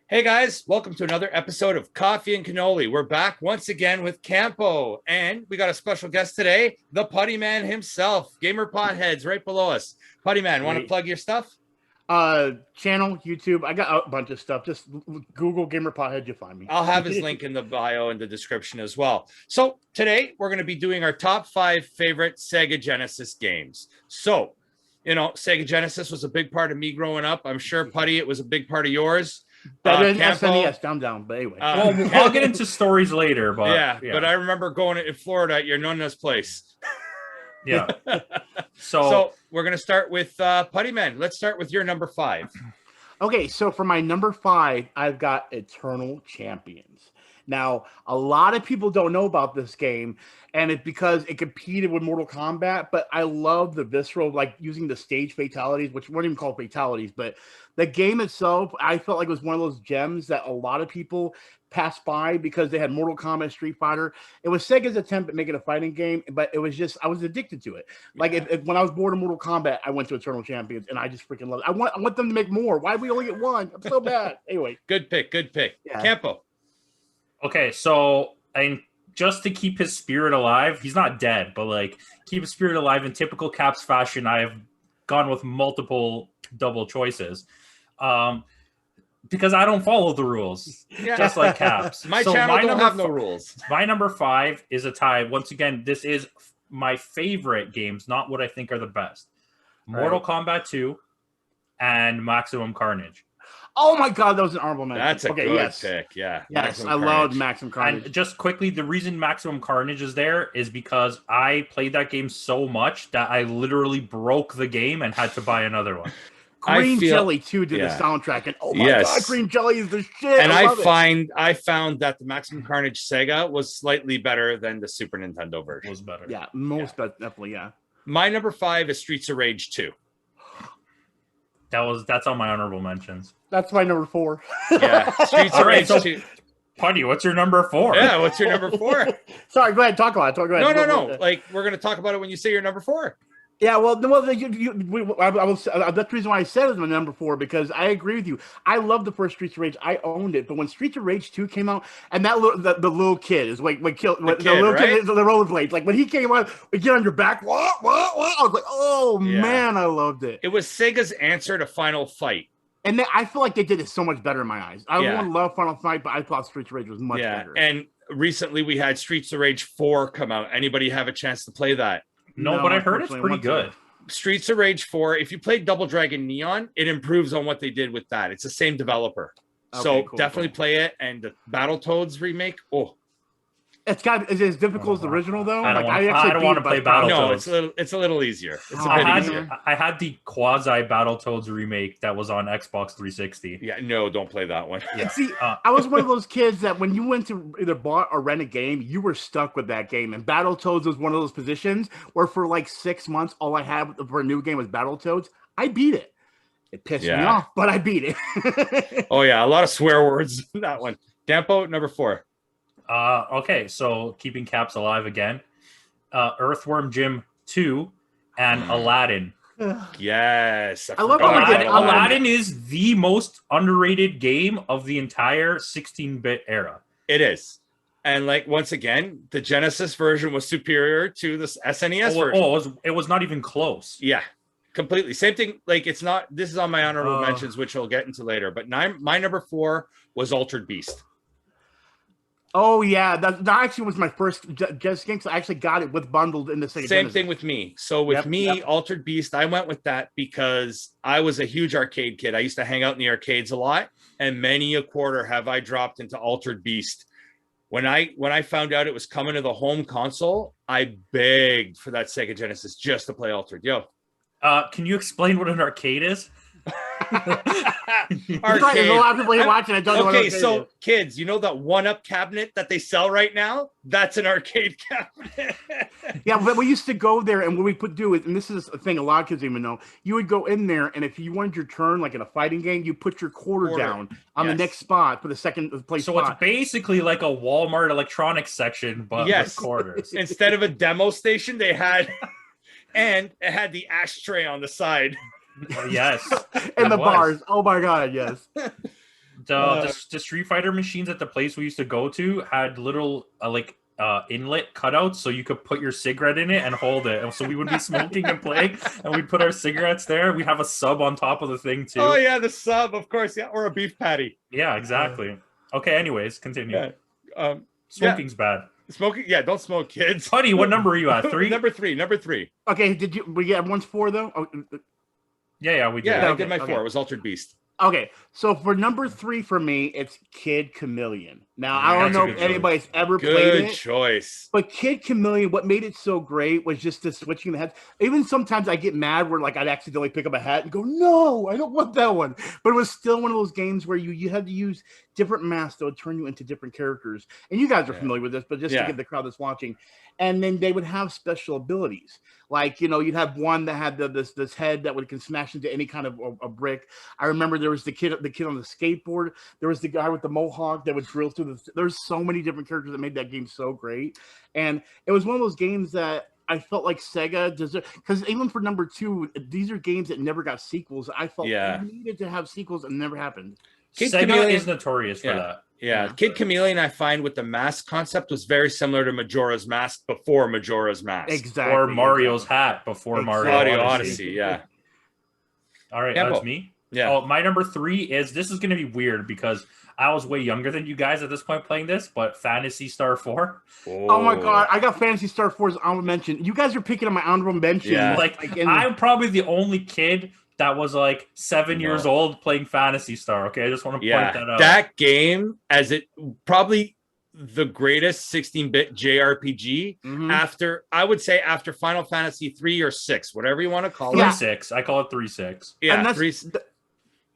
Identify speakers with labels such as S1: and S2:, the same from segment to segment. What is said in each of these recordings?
S1: Hey guys, welcome to another episode of Coffee and Cannoli. We're back once again with Campo, and we got a special guest today, the Puttyman himself, Gamer Potheads, right below us. Puttyman, want to plug your stuff?
S2: Channel, YouTube. I got a bunch of stuff. Just Google Gamer Pothead, you'll find me.
S1: I'll have his link in the bio and the description as well. So today we're going to be doing our top 5 favorite Sega Genesis games. So, Sega Genesis was a big part of me growing up. I'm sure, Putty, it was a big part of yours.
S2: Better than SNES, down. But anyway,
S3: well, I'll get into stories later. But
S1: yeah, but I remember going in Florida at your nonna's place.
S3: Yeah.
S1: So we're gonna start with Puttyman. Let's start with your number 5.
S2: Okay, so for my number 5, I've got Eternal Champions. Now, a lot of people don't know about this game, and it's because it competed with Mortal Kombat, but I love the visceral, like using the stage fatalities, which weren't even called fatalities, but the game itself, I felt like it was one of those gems that a lot of people passed by because they had Mortal Kombat, Street Fighter. It was Sega's attempt at making a fighting game, but it was just, I was addicted to it. Like when I was bored of Mortal Kombat, I went to Eternal Champions, and I just freaking love it. I want them to make more. Why do we only get one? I'm so bad. Anyway.
S1: Good pick. Yeah. Campo.
S3: Okay, so just to keep his spirit alive, he's not dead, but like keep his spirit alive in typical Caps fashion, I have gone with multiple double choices. Because I don't follow the rules, just like Caps.
S1: My channel don't have no rules.
S3: My number 5 is a tie. Once again, this is my favorite games, not what I think are the best. Mortal Kombat 2 and Maximum Carnage.
S2: Oh my God, that was an honorable mention.
S1: That's a good pick. Yeah.
S2: Yes, I love Maximum Carnage.
S3: And just quickly, the reason Maximum Carnage is there is because I played that game so much that I literally broke the game and had to buy another one.
S2: Green Jelly too did the soundtrack, and oh my God, Green Jelly is the shit.
S1: And I found that the Maximum Carnage Sega was slightly better than the Super Nintendo version.
S3: Was better.
S2: Yeah, definitely, yeah.
S1: My number 5 is Streets of Rage 2.
S3: That's on my honorable mentions.
S2: That's my number 4.
S1: Yeah, Streets of Rage 2.
S3: Putty, what's your number 4?
S1: Yeah, what's your number 4?
S2: Sorry, go ahead. Talk about it. Go ahead.
S1: No. Like, we're going to talk about it when you say your number 4.
S2: Yeah, that's the reason why I said it was my number 4, because I agree with you. I love the first Streets of Rage. I owned it, but when Streets of Rage 2 came out, and that the little kid is like killed the little kid, the rollerblades. Like when he came out, we get on your back. What? I was like, oh man, I loved it.
S1: It was Sega's answer to Final Fight.
S2: And I feel like they did it so much better in my eyes. I don't love Final Fight, but I thought Streets of Rage was much better.
S1: And recently we had Streets of Rage 4 come out. Anybody have a chance to play that?
S3: No, but I heard it's pretty good.
S1: Streets of Rage 4, if you played Double Dragon Neon, it improves on what they did with that. It's the same developer. Definitely play it. And the Battletoads remake,
S2: it's got is it as difficult as the original though?
S3: I don't want to play Battletoads.
S1: No, it's a little easier. It's a bit easier.
S3: I had the quasi Battletoads remake that was on Xbox 360.
S1: Yeah, no, don't play that one.
S2: Yeah. See, I was one of those kids that when you went to either buy or rent a game, you were stuck with that game. And Battletoads was one of those positions where for like 6 months, all I had for a new game was Battletoads. I beat it. It pissed me off, but I beat it.
S1: Oh yeah, a lot of swear words in that one. Campo, number 4.
S3: Okay, so keeping Caps alive again. Earthworm Jim 2 and Aladdin.
S1: Yes.
S2: I love
S3: Aladdin is the most underrated game of the entire 16-bit era.
S1: It is. And like once again, the Genesis version was superior to the SNES version.
S3: It was not even close.
S1: Yeah. Completely. Same thing. Like it's not, this is on my honorable mentions, which we'll get into later. But my number 4 was Altered Beast.
S2: Oh yeah, that actually was my first Genesis game. So I actually got it with bundled in the Sega.
S1: Same thing with me. So with Altered Beast, I went with that because I was a huge arcade kid. I used to hang out in the arcades a lot, and many a quarter have I dropped into Altered Beast. When I found out it was coming to the home console, I begged for that Sega Genesis just to play Altered.
S3: Can you explain what an arcade is?
S2: There's a lot of people here watching. I don't know what arcade is.
S1: Kids, you know that 1-Up cabinet that they sell right now? That's an arcade cabinet.
S2: Yeah, but we used to go there, and what we would do is, and this is a thing a lot of kids even know, you would go in there, and if you wanted your turn, like in a fighting game, you put your quarter down on the next spot for the second place spot.
S3: It's basically like a Walmart electronics section, but with quarters.
S1: Instead of a demo station, they had, and it had the ashtray on the side.
S3: Yes.
S2: And the bars. Oh my God, yes.
S3: The Street Fighter machines at the place we used to go to had little inlet cutouts, so you could put your cigarette in it and hold it. And so we would be smoking and playing, and we'd put our cigarettes there. We'd have a sub on top of the thing too.
S1: Oh yeah, the sub, of course, yeah, or a beef patty.
S3: Yeah, exactly. Okay, anyways, continue.
S1: Yeah.
S3: Smoking's bad.
S1: Smoking, yeah, don't smoke, kids.
S3: Buddy, what number are you at? 3?
S1: Number three.
S2: Okay, we get everyone's 4 though? Oh,
S3: Yeah, we did.
S1: Yeah, I
S2: Okay,
S1: did my 4.
S2: okay.
S1: It was Altered Beast.
S2: okay, so for number 3 for me, it's Kid Chameleon. Now, I don't
S3: That's a
S2: know
S3: good
S2: if
S3: choice.
S2: anybody's ever played
S1: Good
S2: it.
S1: choice.
S2: But Kid Chameleon, what made it so great was just the switching the heads. Even sometimes I get mad where like I'd accidentally pick up a hat and go, no, I don't want that one. But it was still one of those games where you had to use different masks that would turn you into different characters. And you guys are familiar with this, but just to give the crowd that's watching. And then they would have special abilities. Like, you'd have one that had this head that can smash into any kind of a brick. I remember there was the kid on the skateboard. There was the guy with the mohawk that would drill through there's so many different characters that made that game so great. And it was one of those games that I felt like Sega deserved, because even for number 2, these are games that never got sequels. I felt we needed to have sequels and never happened.
S3: Sega is notorious for that.
S1: Yeah, Kid Chameleon, I find with the mask concept was very similar to Majora's Mask before Majora's Mask.
S2: Exactly.
S3: Or Mario's hat before Mario Odyssey.
S1: Yeah.
S3: All right,
S1: Campo.
S3: that's me.
S1: Yeah.
S3: Oh, my number 3 this is going to be weird because I was way younger than you guys at this point playing this, but Phantasy Star 4.
S2: Oh my God, I got Phantasy Star 4's honorable mention. You guys are picking on my honorable mention.
S1: Yeah.
S3: I'm probably the only kid that was like 7 years old playing Phantasy Star. Okay, I just want to point that out.
S1: That game, as it probably the greatest 16-bit JRPG after Final Fantasy 3 or 6, whatever you want to call it.
S3: 3-6. I call it 3-6.
S1: Yeah,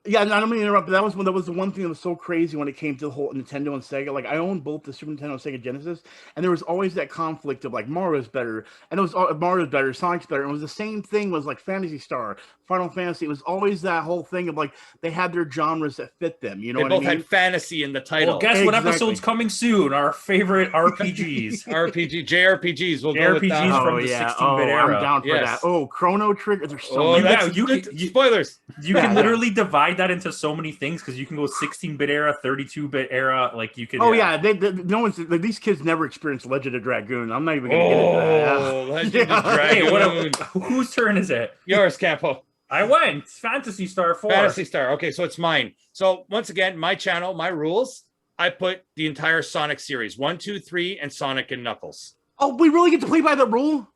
S2: Yeah, I don't mean to interrupt, but that was the one thing that was so crazy when it came to the whole Nintendo and Sega. Like, I owned both the Super Nintendo and Sega Genesis, and there was always that conflict of like Mario's better, and it was Mario's better, Sonic's better, and it was the same thing was like Phantasy Star, Final Fantasy. It was always that whole thing of like they had their genres that fit them. You know,
S1: they
S2: what I
S1: both
S2: mean?
S1: had fantasy in the title.
S3: Well, guess what episode's coming soon? Our favorite RPGs.
S1: JRPGs. We'll go with that.
S3: JRPGs from the 16-bit era.
S2: I'm down for that. Oh, Chrono Trigger. There's so many.
S1: Spoilers.
S3: You can literally divide that into so many things because you can go 16-bit era, 32-bit era. Like you can.
S2: Oh yeah, no one's like, these kids never experienced Legend of Dragoon. I'm not even gonna get into that.
S1: Legend of Dragoon.
S3: Hey, whose turn is it?
S1: Yours, Campo.
S3: I went. Phantasy Star 4.
S1: Phantasy Star. Okay, so it's mine. So once again, my channel, my rules. I put the entire Sonic series 1, 2, 3, and Sonic and Knuckles.
S2: Oh, we really get to play by the rule?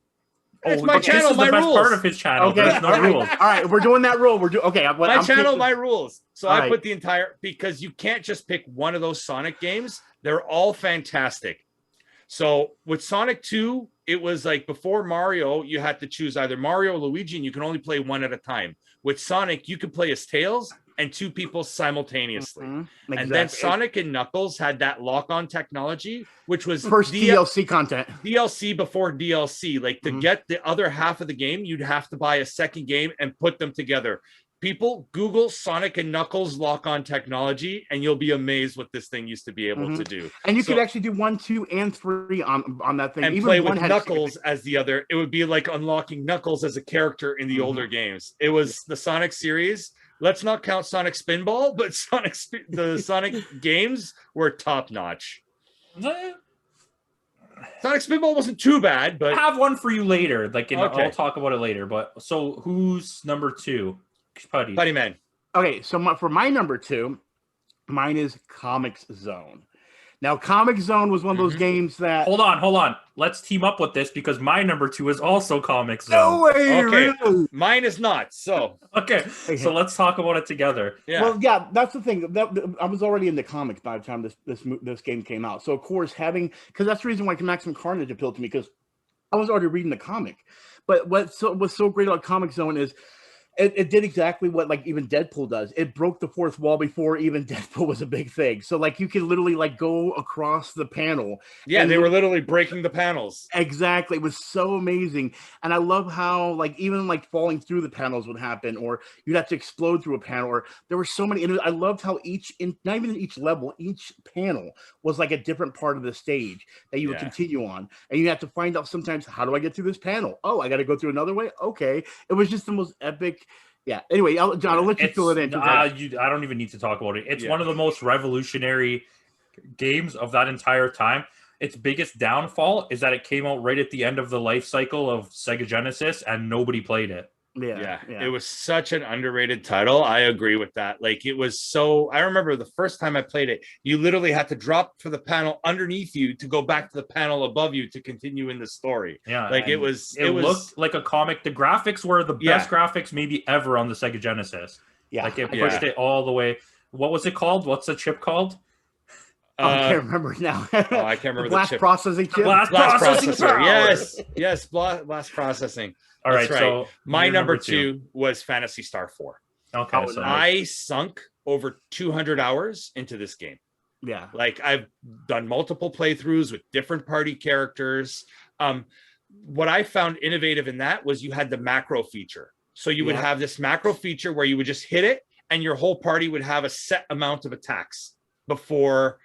S1: It's my channel,
S3: this is
S1: my
S3: the best
S1: rules.
S3: part of his channel.
S2: Okay,
S3: There's no rules.
S2: All right, we're doing that rule.
S1: My channel, my rules. So I
S2: right.
S1: put the entire, because you can't just pick one of those Sonic games. They're all fantastic. So with Sonic 2, it was like before Mario, you had to choose either Mario or Luigi, and you can only play one at a time. With Sonic, you could play as Tails and 2 people simultaneously.
S2: Exactly.
S1: And then Sonic and Knuckles had that lock-on technology, which was
S2: first DLC content.
S1: DLC before DLC. Like to get the other half of the game, you'd have to buy a second game and put them together. People, Google Sonic and Knuckles lock-on technology, and you'll be amazed what this thing used to be able to do.
S2: And you could actually do 1, 2, and 3 on that thing.
S1: And
S2: even
S1: play
S2: one
S1: with
S2: had
S1: Knuckles as the other. It would be like unlocking Knuckles as a character in the older games. It was the Sonic series. Let's not count Sonic Spinball, but the Sonic games were top-notch. Sonic Spinball wasn't too bad, but
S3: I have one for you later. I'll talk about it later. But so who's number 2?
S1: Puttyman.
S2: Okay, so for my number 2, mine is Comics Zone. Now, Comic Zone was one of those games that...
S3: Hold on. Let's team up with this because my number 2 is also Comic Zone.
S2: No way,
S1: okay.
S2: really?
S1: Mine is not, so...
S3: Okay, so let's talk about it together.
S1: Yeah.
S2: Well, yeah, that's the thing. I was already in the comics by the time this game came out. So, of course, because that's the reason why Maximum Carnage appealed to me, because I was already reading the comic. But what's so great about Comic Zone is it did exactly what like even Deadpool does. It broke the fourth wall before even Deadpool was a big thing. So like you could literally like go across the panel.
S1: Yeah, they were literally breaking the panels.
S2: Exactly. It was so amazing. And I love how like even like falling through the panels would happen, or you'd have to explode through a panel, or there were so many. And I loved how not even in each level, each panel was like a different part of the stage that you would continue on. And you have to find out sometimes, how do I get through this panel? Oh, I got to go through another way. Okay. It was just the most epic Yeah. Anyway, John, I'll let you fill it in.
S3: I don't even need to talk about it. It's one of the most revolutionary games of that entire time. Its biggest downfall is that it came out right at the end of the life cycle of Sega Genesis, and nobody played it.
S1: Yeah. It was such an underrated title. I agree with that. Like, it was so, I remember the first time I played it, you literally had to drop for the panel underneath you to go back to the panel above you to continue in the story.
S3: Yeah.
S1: Like, it
S3: looked like a comic. The graphics were the best graphics maybe ever on the Sega Genesis.
S2: Yeah.
S3: Like, it pushed it all the way. What was it called? What's the chip called?
S2: I can't remember now.
S1: I can't remember the
S2: blast
S1: chip.
S2: processing chip.
S3: Blast processor.
S2: Power.
S1: Yes, blast processing.
S3: All right,
S1: right.
S3: So
S1: my number two was Phantasy Star 4.
S3: Okay,
S1: so I sunk over 200 hours into this game.
S2: Yeah,
S1: like I've done multiple playthroughs with different party characters. What I found innovative in that was you had the macro feature. So you would have this macro feature where you would just hit it, and your whole party would have a set amount of attacks before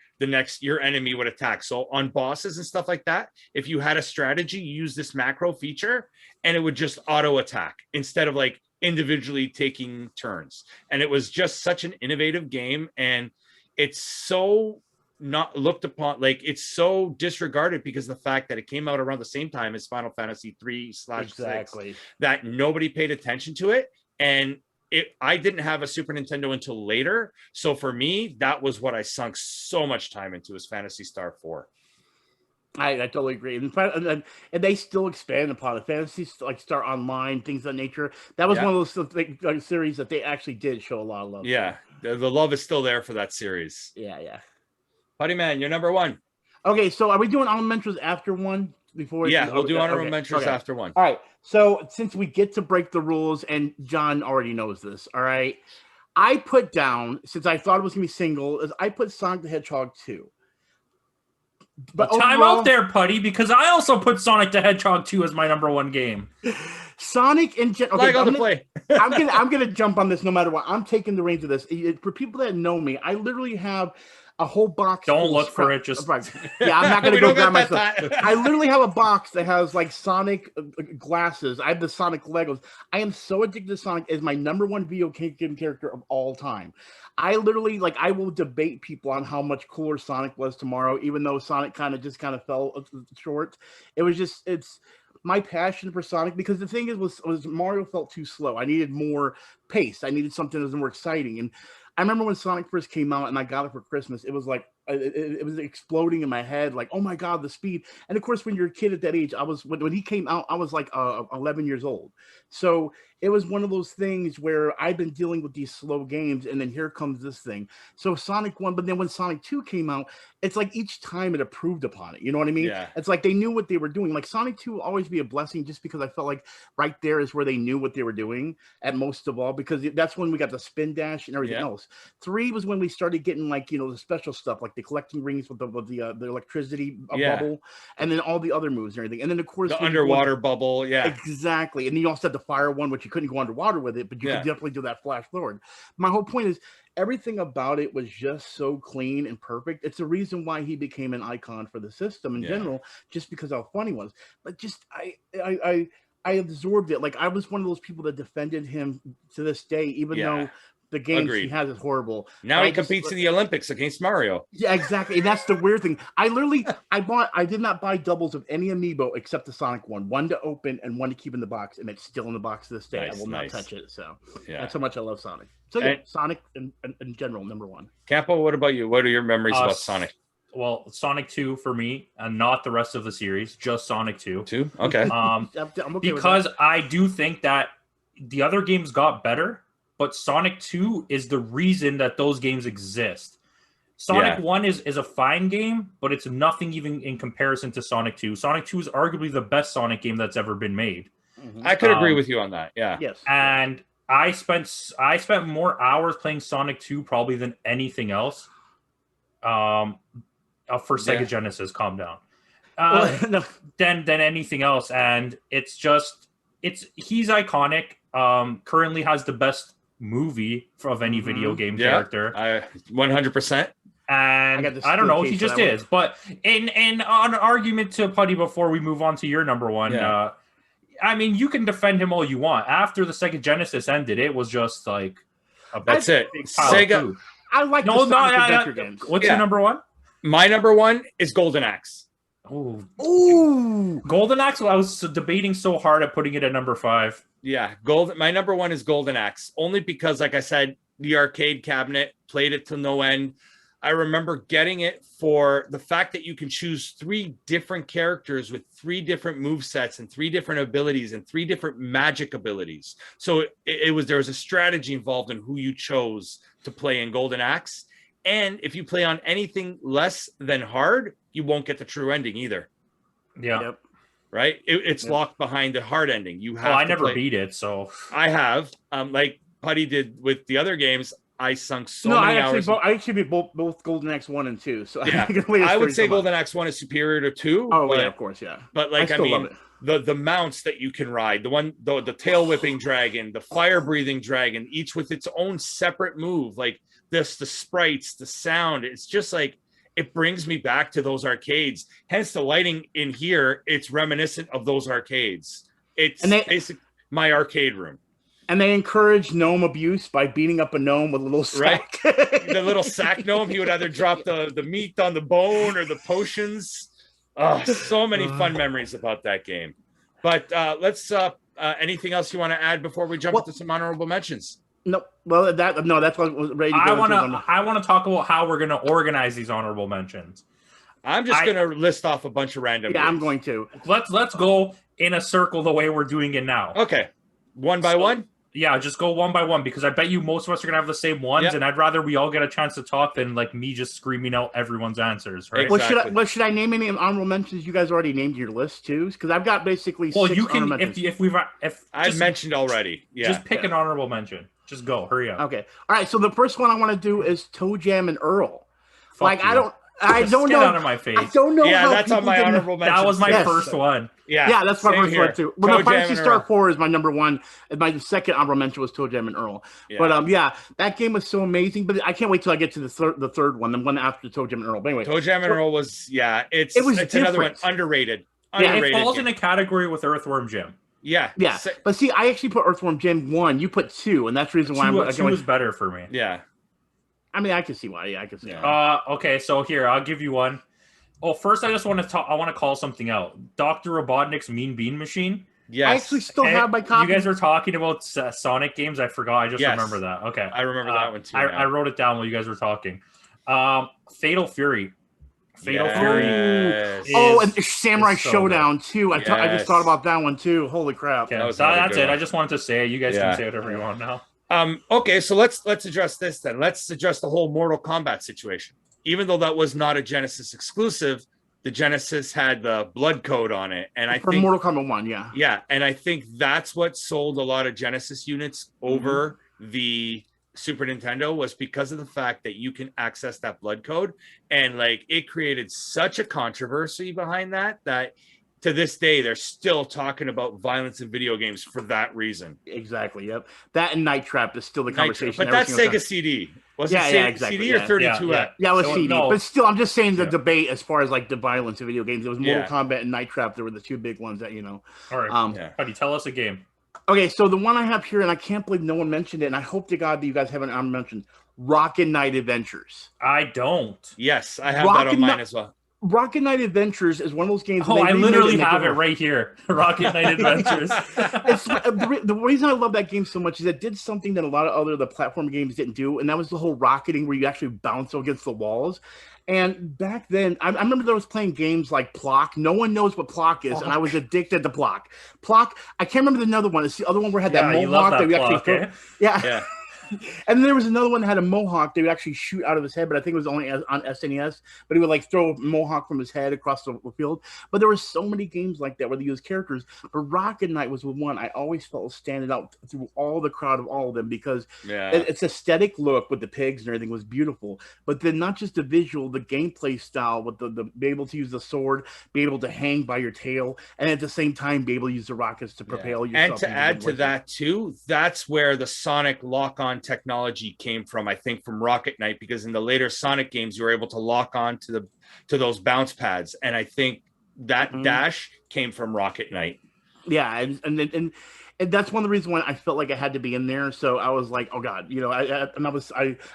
S1: your enemy would attack. So on bosses and stuff like that, if you had a strategy, you use this macro feature and it would just auto attack instead of like individually taking turns. And it was just such an innovative game. And it's so not looked upon, like it's so disregarded because of the fact that it came out around the same time as Final Fantasy 3/6, that nobody paid attention to it. And I didn't have a Super Nintendo until later. So for me, that was what I sunk so much time into, is Phantasy Star 4.
S2: I totally agree. And they still expand upon it. Phantasy Star Online, things of that nature. That was one of those series that they actually did show a lot of love.
S1: Yeah, the love is still there for that series.
S2: Yeah.
S1: Puttyman, you're number one.
S2: Okay, so are we doing honorable mentions after one?
S1: We'll do honorable mentions after one.
S2: All right. So since we get to break the rules, and John already knows this, all right, I put down, since I thought it was gonna be single, is I put Sonic the Hedgehog 2.
S3: But time out there, Putty, because I also put Sonic the Hedgehog 2 as my number one game.
S2: Sonic in general.
S1: Okay,
S2: I'm gonna jump on this no matter what. I'm taking the reins of this. For people that know me, I literally have a whole box.
S3: Don't look for it. Just
S2: yeah, I'm not gonna go grab myself. I literally have a box that has like Sonic glasses. I have the Sonic Legos. I am so addicted to Sonic as my number one video game character of all time. I literally I will debate people on how much cooler Sonic was tomorrow, even though Sonic kind of fell short. It's my passion for Sonic, because the thing is was Mario felt too slow. I needed more pace. I needed something that was more exciting. And I remember when Sonic first came out and I got it for Christmas, it was like, it was exploding in my head, like, oh my God, the speed. And of course, when you're a kid at that age, when he came out, I was like 11 years old. So it was one of those things where I've been dealing with these slow games, and then here comes this thing. So Sonic 1, but then when Sonic 2 came out, it's like each time it improved upon it. You know what I mean?
S1: Yeah.
S2: It's like they knew what they were doing. Like Sonic 2 will always be a blessing, just because I felt like right there is where they knew what they were doing at most of all, because that's when we got the spin dash and everything else. 3 was when we started getting the special stuff, like the collecting rings with the electricity bubble, and then all the other moves and everything. And then of course
S1: the underwater bubble. Yeah,
S2: exactly. And then you also had the fire one, which you couldn't go underwater with it, but you could definitely do that flash forward. My whole point is everything about it was just so clean and perfect. It's the reason why he became an icon for the system in general, just because how fun he was. But just I absorbed it. Like I was one of those people that defended him to this day, even though the games he has is horrible.
S1: Now he competes in the Olympics against Mario.
S2: Yeah, exactly. And that's the weird thing. I did not buy doubles of any amiibo except the Sonic one to open and one to keep in the box, and it's still in the box to this day. I will not touch it. So that's how much I love Sonic. So Sonic in general, number one.
S1: Campo, what about you? What are your memories about Sonic?
S3: Well, Sonic 2 for me, and not the rest of the series, just Sonic 2.
S1: 2? Okay.
S2: I'm okay
S3: because
S2: with that.
S3: I do think that the other games got better, but Sonic 2 is the reason that those games exist. Sonic 1 is a fine game, but it's nothing even in comparison to Sonic 2. Sonic 2 is arguably the best Sonic game that's ever been made.
S2: Mm-hmm.
S1: I could agree with you on that. Yeah.
S2: Yes.
S3: And I spent more hours playing Sonic 2 probably than anything else. For Sega Genesis, calm down. Than anything else, and he's iconic. Currently has the best movie of any video game character.
S1: 100%.
S3: And I don't know, he just is. But in on an argument to Putty before we move on to your number one, I mean, you can defend him all you want. After the Sega Genesis ended, it was just like
S1: that's it.
S3: big pile of
S1: Sega.
S3: food.
S2: I like the Sonic Adventure games.
S3: What's your number one?
S1: My number one is Golden Axe.
S2: Ooh.
S3: Golden Axe. I was debating so hard at putting it at number 5.
S1: Yeah, my number one is Golden Axe, only because, like I said, the arcade cabinet, played it to no end. I remember getting it for the fact that you can choose 3 different characters with 3 different movesets and 3 different abilities and 3 different magic abilities. So there was a strategy involved in who you chose to play in Golden Axe. And if you play on anything less than hard, you won't get the true ending either.
S3: Yeah.
S2: Yep.
S1: Right? It's locked behind the hard ending. You have.
S3: I never beat it, so
S1: I have. Like Putty did with the other games. I sunk so many hours.
S2: I actually beat both Golden Axe 1 and 2. So
S1: yeah, I would say Golden Axe 1 is superior to 2.
S2: Oh, yeah, of course, yeah.
S1: But like, I mean, the mounts that you can ride, the tail whipping dragon, the fire breathing dragon, each with its own separate move, like the sprites, the sound, it's just like, it brings me back to those arcades. Hence the lighting in here, it's reminiscent of those arcades. It's basically my arcade room.
S2: And they encourage gnome abuse by beating up a gnome with a little sack.
S1: Right? The little sack gnome, he would either drop the meat on the bone or the potions. Oh, so many fun memories about that game. But let's anything else you want to add before we jump into some honorable mentions?
S2: No, well, that's what I was ready to go
S3: I want to talk about how we're going to organize these honorable mentions.
S1: I'm just going to list off a bunch of random games.
S2: I'm going to.
S3: Let's go in a circle the way we're doing it now.
S1: Okay. One by one?
S3: Yeah, just go one by one, because I bet you most of us are going to have the same ones, and I'd rather we all get a chance to talk than like me just screaming out everyone's answers, right?
S1: Exactly.
S2: Should I name any honorable mentions you guys already named your list too? Because I've got basically 6
S3: you can,
S2: mentions.
S1: I've mentioned already. Yeah.
S3: Just pick an honorable mention. Just go. Hurry up.
S2: Okay. All right. So the first one I want to do is Toe Jam and Earl.
S3: Fuck you.
S2: I don't know.
S3: Out of my face.
S2: I don't know.
S1: Yeah, that's on my honorable mention.
S3: That was my first one.
S2: Yeah, that's my first one too. Well, the Fantasy Star
S1: Earl.
S2: 4 is my number one. And my second honorable mention was Toe Jam and Earl. Yeah. But that game was so amazing. But I can't wait till I get to the third one, the one after Toe Jam and Earl. But anyway,
S1: Toe Jam and Earl was it's another one underrated.
S3: Yeah, it falls in a category with Earthworm Jim.
S1: Yeah.
S2: But see, I actually put Earthworm Jim 1. You put 2, and that's the reason why
S3: two is better for me.
S1: Yeah.
S2: I mean, I can see why. Yeah, I can see.
S3: Okay, so here I'll give you one. Oh, first I just want to talk. I want to call something out. Dr. Robotnik's Mean Bean Machine.
S1: Yes.
S2: I actually still have my copy.
S3: You guys were talking about Sonic games. I forgot. I just remember that. Okay,
S1: I remember that one too.
S3: I wrote it down while you guys were talking. Fatal Fury. Fury.
S2: And Samurai Showdown too. I just thought about that one too. Holy crap!
S3: Okay, that's it. I just wanted to say it. You guys can say whatever you want now.
S1: Okay, so let's address this then. Let's address the whole Mortal Kombat situation. Even though that was not a Genesis exclusive, the Genesis had the blood code on it, and I think
S2: Mortal Kombat 1,
S1: yeah, and I think that's what sold a lot of Genesis units over the Super Nintendo, was because of the fact that you can access that blood code, and like it created such a controversy behind that to this day they're still talking about violence in video games for that reason.
S2: Exactly. Yep. That and Night Trap is still the conversation.
S1: But that's Sega CD. Was it
S2: exactly.
S1: CD or 32?
S2: Yeah, it was CD. No. But still, I'm just saying the debate as far as like the violence in video games. It was Mortal Kombat and Night Trap. There were the two big ones that
S3: All right. Buddy, tell us a game.
S2: Okay, so the one I have here, and I can't believe no one mentioned it, and I hope to God that you guys haven't mentioned, Rocket Knight Adventures.
S3: I don't.
S1: Yes, I have that on mine as well.
S2: Rocket Knight Adventures is one of those games.
S3: Oh, I literally have it right here. Rocket Knight Adventures.
S2: The reason I love that game so much is it did something that a lot of the platform games didn't do, and that was the whole rocketing where you actually bounce against the walls. And back then, I remember there was playing games like Plock. No one knows what Plock is, and I was addicted to Plock. Plock, I can't remember the other one. It's the other one where it had that mohawk that we actually throw. Yeah. And then there was another one that had a mohawk they would actually shoot out of his head, but I think it was only on SNES. But he would like throw a mohawk from his head across the field. But there were so many games like that where they used characters. But Rocket Knight was the one I always felt was standing out through all the crowd of all of them because its aesthetic look with the pigs and everything was beautiful. But then not just the visual, the gameplay style with the be able to use the sword, be able to hang by your tail, and at the same time be able to use the rockets to propel yourself.
S1: And to add to that too, that's where the Sonic lock-on technology came from, I think, from Rocket Knight, because in the later Sonic games you were able to lock on to those bounce pads, and I think that dash came from Rocket Knight.
S2: Yeah, and that's one of the reasons why I felt like I had to be in there. So I was like, oh god, I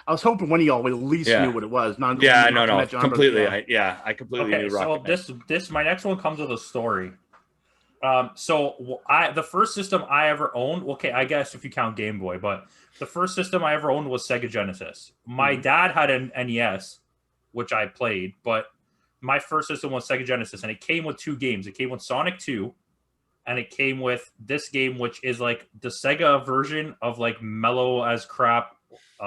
S2: was hoping one of y'all would at least knew what it was. Not
S1: no,
S2: to
S1: completely. I completely knew Rocket
S3: so this my next one comes with a story. The first system I ever owned, okay, I guess if you count Game Boy, but the first system I ever owned was Sega Genesis. My dad had an NES, which I played, but my first system was Sega Genesis, and it came with 2 games. It came with Sonic 2, and it came with this game, which is like the Sega version of like mellow as crap,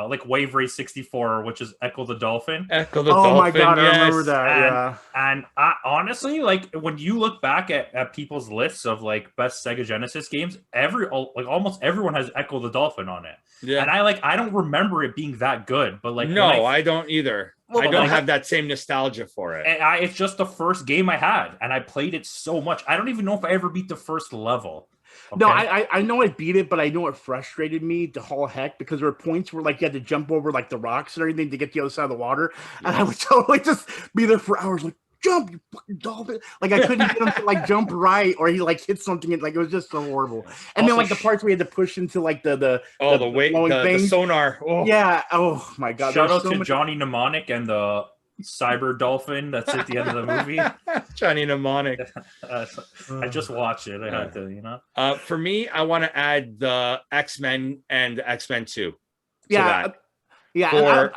S3: like Wave Race 64, which is Echo the Dolphin.
S1: Echo the
S2: Oh
S1: Dolphin.
S2: my god,
S1: yes.
S2: I remember that.
S3: And I, honestly, like when you look back at people's lists of like best Sega Genesis games, almost everyone has Echo the Dolphin on it.
S1: Yeah.
S3: And I don't remember it being that good, but like
S1: no, I don't either.
S2: Well,
S1: I don't
S3: like,
S1: have that same nostalgia for it.
S3: And it's just the first game I had, and I played it so much. I don't even know if I ever beat the first level. Okay?
S2: No, I know I beat it, but I know it frustrated me to haul heck because there were points where like you had to jump over like the rocks and everything to get to the other side of the water, and I would totally just be there for hours like, jump, you fucking dolphin. Like I couldn't get him to like jump right, or he like hit something and like it was just so horrible. And
S3: Also,
S2: then like the parts we had to push into like the
S1: sonar. Oh.
S2: Yeah. Oh my god.
S3: Shout out to Johnny Mnemonic and the Cyber Dolphin that's at the end of the movie.
S1: Johnny Mnemonic.
S3: I just watched it. I had to,
S1: For me, I want to add the X-Men and X-Men 2.
S2: Yeah. Yeah.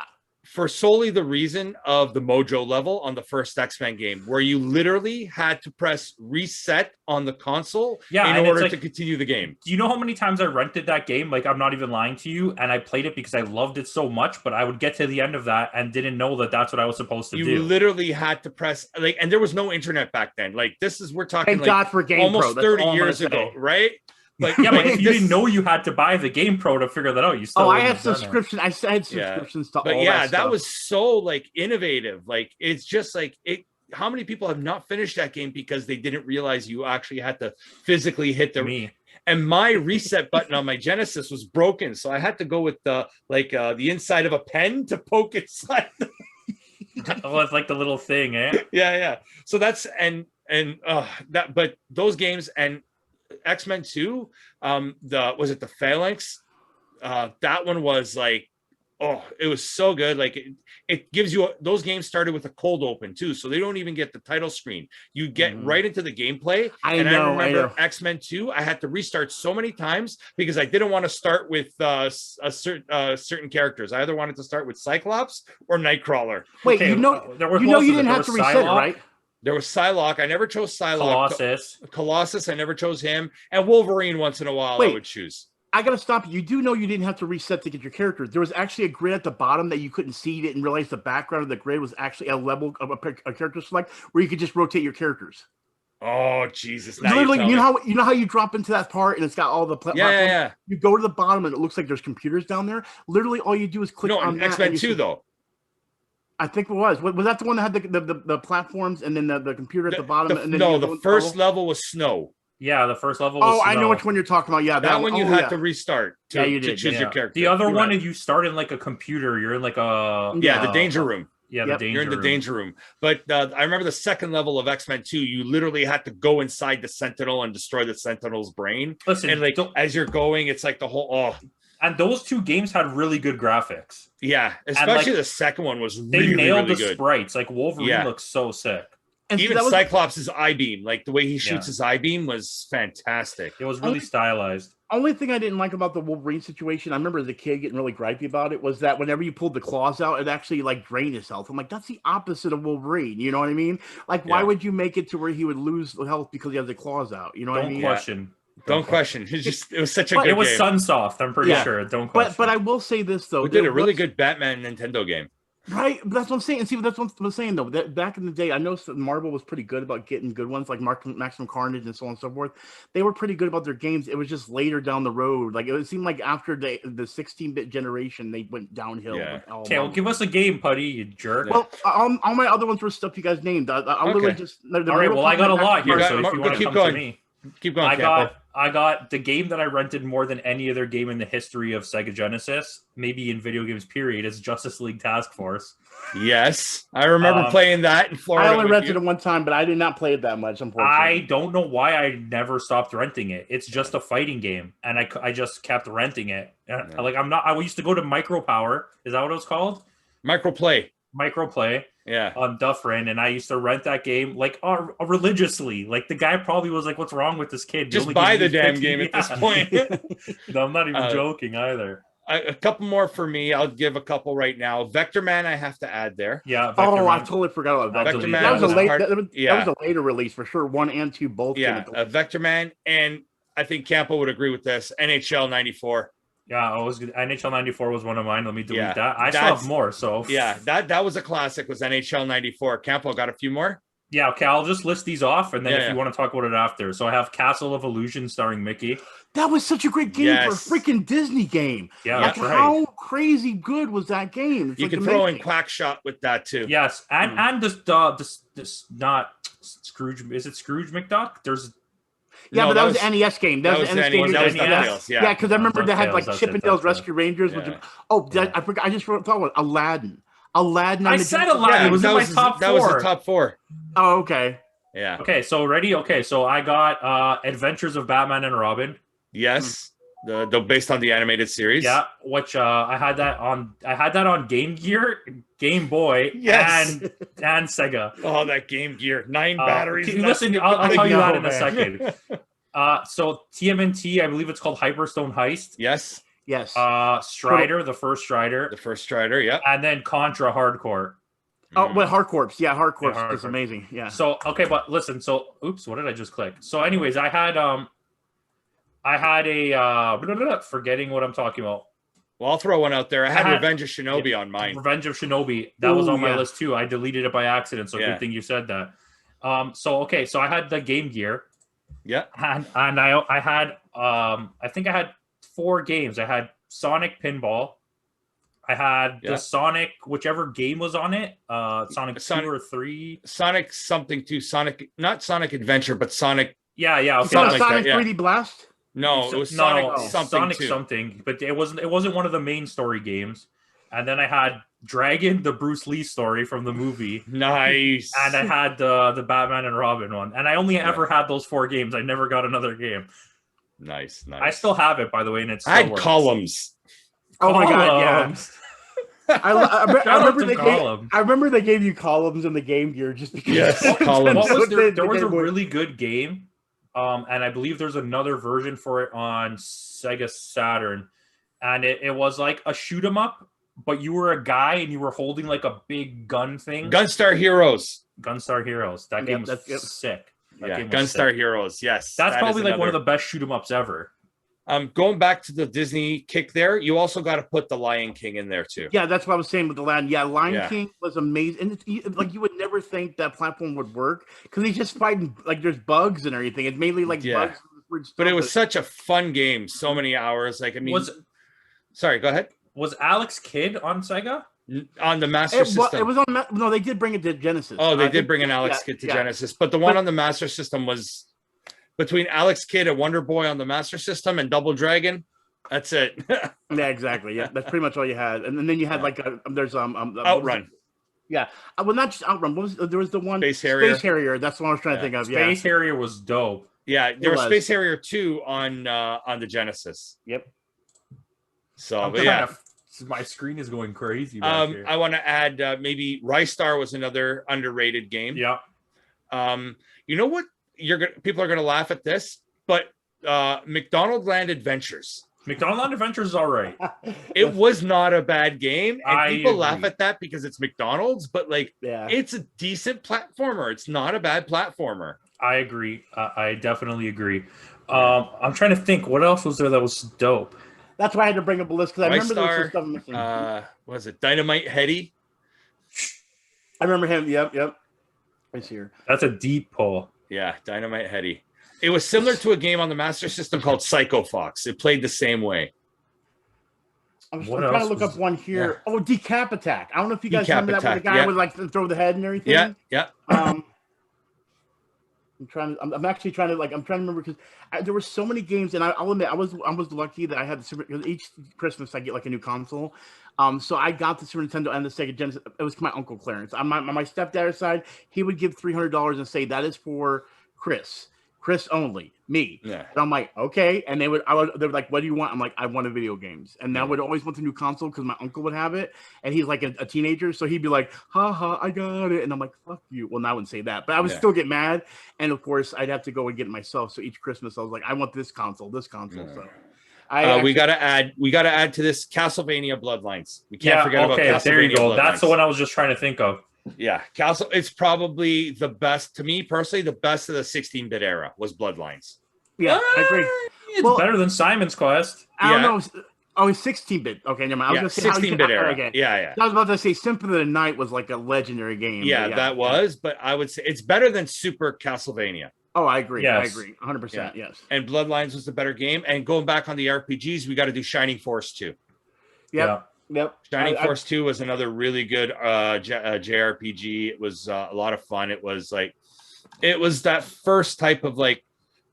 S1: For solely the reason of the Mojo level on the first X-Men game, where you literally had to press reset on the console in order to continue the game.
S3: Do you know how many times I rented that game? Like, I'm not even lying to you. And I played it because I loved it so much, but I would get to the end of that and didn't know that that's what I was supposed to do.
S1: You literally had to press, like, and there was no internet back then. Like, we're talking
S2: Thank God for Game
S1: almost
S2: Pro.
S1: 30 years ago, right?
S3: Like, yeah, but if you didn't know you had to buy the Game Pro to figure that out, you still.
S2: I had subscription. I had subscriptions to all that stuff.
S1: But yeah, that was so like innovative. Like it's just like it. How many people have not finished that game because they didn't realize you actually had to physically hit the And my reset button on my Genesis was broken, so I had to go with the inside of a pen to poke inside.
S3: Oh, it's like the little thing, eh?
S1: Yeah. So that's that. But those games and X-Men 2, was it the Phalanx? That one was like, it was so good. Like it gives you those games started with a cold open too, so they don't even get the title screen. You get right into the gameplay. I remember X-Men 2, I had to restart so many times because I didn't want to start with certain characters. I either wanted to start with Cyclops or Nightcrawler.
S2: Wait, you didn't have to reset it, right?
S1: There was Psylocke. I never chose Psylocke.
S3: Colossus.
S1: I never chose him. And Wolverine once in a while I would choose.
S2: I got to stop you. You do know you didn't have to reset to get your characters. There was actually a grid at the bottom that you couldn't see. You didn't realize the background of the grid was actually a level of a character select where you could just rotate your characters.
S1: Oh, Jesus.
S2: Literally, you know how you drop into that part and it's got all the platforms?
S1: Yeah.
S2: You go to the bottom and it looks like there's computers down there. Literally, all you do is click on that.
S1: X-Men 2, though.
S2: I think it was. Was that the one that had the platforms and then the computer at the bottom?
S1: The first level was Snow.
S3: Yeah, the first level was
S2: Snow. I know which one you're talking about. Yeah,
S1: that one you had to restart to choose your character.
S3: The other one is you start in like a computer. You're in like a...
S1: Yeah, the danger room.
S3: Yeah,
S1: you're in the danger room. But I remember the second level of X-Men 2, you literally had to go inside the Sentinel and destroy the Sentinel's brain.
S3: Listen,
S1: and as you're going, it's like the whole...
S3: And those two games had really good graphics.
S1: Yeah, especially the second one was really,
S3: they nailed
S1: really
S3: the
S1: good.
S3: Sprites. Like Wolverine looks so sick.
S2: And
S1: even Cyclops' I-beam, like the way he shoots his I-beam was fantastic.
S3: It was really stylized.
S2: Only thing I didn't like about the Wolverine situation, I remember as a kid getting really gripey about it, was that whenever you pulled the claws out, it actually like drained his health. I'm like, that's the opposite of Wolverine. You know what I mean? Like, why would you make it to where he would lose health because he has the claws out? You know what I mean?
S1: Don't question. It was such a good game.
S3: It was Sunsoft, I'm pretty sure. Don't question.
S2: But I will say this, though.
S1: We did a really good Batman Nintendo game.
S2: Right, but that's what I'm saying. See, that's what I'm saying though. That back in the day, I noticed that Marvel was pretty good about getting good ones, like Maximum Carnage and so on and so forth. They were pretty good about their games. It was just later down the road. Like it seemed like after the 16-bit generation, they went downhill.
S3: Okay, well, give us a game, Putty, you jerk.
S2: Well, all my other ones were stuff you guys named. I really just.
S3: All right, well, I got a lot here, so if you want to come to me.
S1: Keep going,
S3: I got I got the game that I rented more than any other game in the history of Sega Genesis, maybe in video games period, is Justice League Task Force.
S1: Yes, I remember playing that in Florida.
S2: I only rented it one time, but I did not play it that much, unfortunately.
S3: I don't know why I never stopped renting it. It's just a fighting game, and I just kept renting it. Like I used to go to Micro Power. Is that what it was called?
S1: Microplay.
S3: Yeah, on Dufferin, and I used to rent that game like religiously. Like the guy probably was like, "What's wrong with this kid?
S1: Just buy the damn game at this point."
S3: No, I'm not even joking either.
S1: A couple more for me. I'll give a couple right now. Vector Man, I have to add there.
S3: Yeah.
S2: I totally forgot about
S1: Vector Man.
S2: That was a later release for sure. 1 and 2 both.
S1: Yeah, Vector Man, and I think Campo would agree with this. NHL '94.
S3: Yeah, it was good. NHL '94 was one of mine. Let me delete that. I still have more. So
S1: yeah, that was a classic. Was NHL '94. Campo got a few more.
S3: Yeah, okay. I'll just list these off, and then if you want to talk about it after. So I have Castle of Illusion starring Mickey.
S2: That was such a great game for a freaking Disney game.
S3: Yeah,
S2: like,
S3: that's right.
S2: How crazy good was that game?
S1: You can throw in Quackshot with that too.
S3: Yes, and this not Scrooge. Is it Scrooge McDuck? There's
S2: but that was an NES game. That was an NES game.
S1: That was DuckTales.
S2: Yeah, because I remember they had like Chip and Dale's Rescue Rangers. Which I forgot. I just thought about Aladdin.
S3: I said Aladdin. It was in my top 4.
S1: That was the top 4.
S2: Oh, okay.
S1: Yeah.
S3: Okay, so ready? Okay, so I got Adventures of Batman and Robin.
S1: Yes. The based on the animated series.
S3: Yeah, which I had that on Game Gear, Game Boy, and Sega.
S1: Oh, that Game Gear. 9 batteries.
S3: Listen, I'll tell you that in a second. So TMNT, I believe it's called Hyperstone Heist.
S1: Yes.
S3: Strider, the first Strider.
S1: The first Strider, yeah.
S3: And then Contra Hardcore.
S2: Oh, but Hardcorps. Yeah, Hardcorps is amazing. Yeah.
S3: So, okay, but listen. So, oops, what did I just click? So, anyways, I had a forgetting what I'm talking about.
S1: Well, I'll throw one out there. I had Revenge of Shinobi on mine.
S3: Revenge of Shinobi. That was on my list too. I deleted it by accident, so good thing you said that. So I had the Game Gear.
S1: Yeah.
S3: And I had I think I had 4 games. I had Sonic Pinball. I had the Sonic, whichever game was on it. Sonic 2 or 3.
S1: Sonic something too. Not Sonic Adventure, but Sonic.
S3: Yeah. Okay.
S2: Sonic 3D Blast.
S1: No, it was Sonic
S3: something, but it wasn't one of the main story games. And then I had Dragon, the Bruce Lee story from the movie.
S1: Nice.
S3: And I had the Batman and Robin one. And I only ever had those 4 games. I never got another game.
S1: Nice.
S3: I still have it, by the way, and it's.
S1: I had columns.
S2: Oh my god! Yeah. I remember they gave you columns in the Game Gear just because.
S1: Yes, columns.
S3: There was a really good game. And I believe there's another version for it on Sega Saturn, and it was like a shoot 'em up, but you were a guy and you were holding like a big gun thing.
S1: Gunstar Heroes.
S3: That game was sick.
S1: Gunstar Heroes. Yes,
S3: that's probably like one of the best shoot 'em ups ever.
S1: Going back to the Disney kick there, you also got to put the Lion King in there too.
S2: Yeah, that's what I was saying with the Lion. Yeah, Lion King was amazing, and like you would never think that platform would work because he's just fighting like there's bugs and everything. It's mainly like bugs.
S1: But it was such a fun game. So many hours. Like sorry, go ahead.
S3: Was Alex Kidd on Sega?
S1: On the Master System.
S2: It was on. No, they did bring it to Genesis.
S1: Oh, they did bring an Alex Kidd to Genesis, but the one on the Master System was. Between Alex Kidd and Wonder Boy on the Master System and Double Dragon, that's it.
S2: Yeah, exactly. Yeah, that's pretty much all you had. And then you had there's
S1: Outrun.
S2: Yeah, well, not just Outrun. There was the one
S1: Space Harrier.
S2: Space Harrier. That's the one I was trying to think of. Yeah,
S3: Space Harrier was dope.
S1: Yeah, there was Space Harrier 2 on the Genesis.
S2: Yep.
S1: So
S3: my screen is going crazy.
S1: I want to add maybe Rystar was another underrated game.
S3: Yeah.
S1: You know what? People are gonna laugh at this, but McDonald Land Adventures.
S3: McDonald Land Adventures is all right.
S1: It was not a bad game, and people laugh at that because it's McDonald's, but it's a decent platformer. It's not a bad platformer.
S3: I agree. I definitely agree. I'm trying to think what else was there that was dope.
S2: That's why I had to bring up a list because I remember there was some stuff missing.
S1: Was it Dynamite Heady?
S2: I remember him. Yep. It's here.
S3: That's a deep pull.
S1: Yeah, Dynamite Heady. It was similar to a game on the Master System called Psycho Fox. It played the same way.
S2: I'm trying to look up one here. Yeah. Oh, Decap Attack. I don't know if you guys remember that where the guy would like throw the head and everything.
S1: Yeah.
S2: I'm actually trying to remember because there were so many games, and I'll admit I was lucky that I had the Super. Because each Christmas I get like a new console, so I got the Super Nintendo and the Sega Genesis. It was my uncle Clarence. On my stepdad's side, he would give $300 and say that is for Chris only, me.
S1: Yeah.
S2: And I'm like, okay. And they were like, what do you want? I'm like, I want a video games. And I would always want the new console because my uncle would have it. And he's like a teenager. So he'd be like, ha, I got it. And I'm like, fuck you. Well, I wouldn't say that, but I would still get mad. And of course I'd have to go and get it myself. So each Christmas I was like, I want this console. So
S1: we got to add to this Castlevania Bloodlines. We can't forget about Castlevania.
S3: There you go.
S1: Bloodlines.
S3: That's the one I was just trying to think of.
S1: Yeah, it's probably the best to me personally. The best of the 16-bit era was Bloodlines.
S2: Yeah, I agree.
S3: It's better than Simon's Quest.
S2: I don't know. Oh, it's 16-bit. Okay, never mind. I was
S1: gonna say 16-bit era.
S2: Okay.
S1: Yeah.
S2: I was about to say Symphony of the Night was like a legendary game.
S1: Yeah, that was. But I would say it's better than Super Castlevania.
S2: Oh, I agree.
S3: Yes.
S2: I agree. 100%. Yes.
S1: And Bloodlines was the better game. And going back on the RPGs, we got to do Shining Force 2.
S2: Yep.
S1: Shining Force 2 was another really good JRPG. It was a lot of fun. It was that first type of like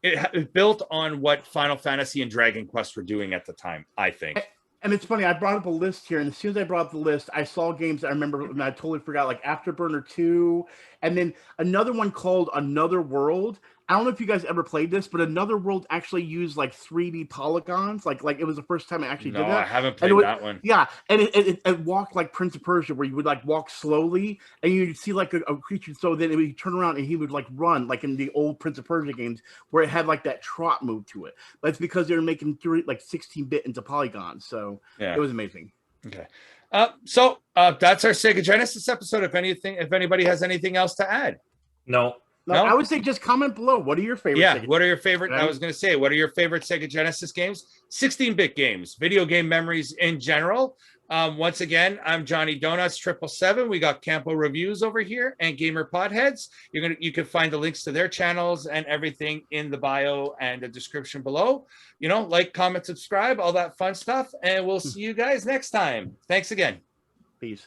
S1: it built on what Final Fantasy and Dragon Quest were doing at the time, I think.
S2: And it's funny, I brought up a list here, and as soon as I brought up the list, I saw games I remember, and I totally forgot, like Afterburner 2, and then another one called Another World. I don't know if you guys ever played this, but Another World actually used like 3D polygons. Like it was the first time I actually did that.
S1: No, I haven't played that one.
S2: Yeah, and it walked like Prince of Persia, where you would like walk slowly, and you'd see like a creature. So then it would turn around and he would like run, like in the old Prince of Persia games, where it had like that trot move to it. But it's because they were making like 16-bit into polygons. So it was amazing.
S1: Okay. So that's our Sega Genesis episode. If anybody has anything else to add.
S3: No,
S2: I would say just comment below. What are your favorite?
S1: Yeah, what are your favorite? I was going to say, what are your favorite Sega Genesis games? 16-bit games, video game memories in general. Once again, I'm Johnny Donuts 777. We got Campo.reviews over here and Gamer Podheads. You can find the links to their channels and everything in the bio and the description below. Like, comment, subscribe, all that fun stuff, and we'll see you guys next time. Thanks again.
S2: Peace.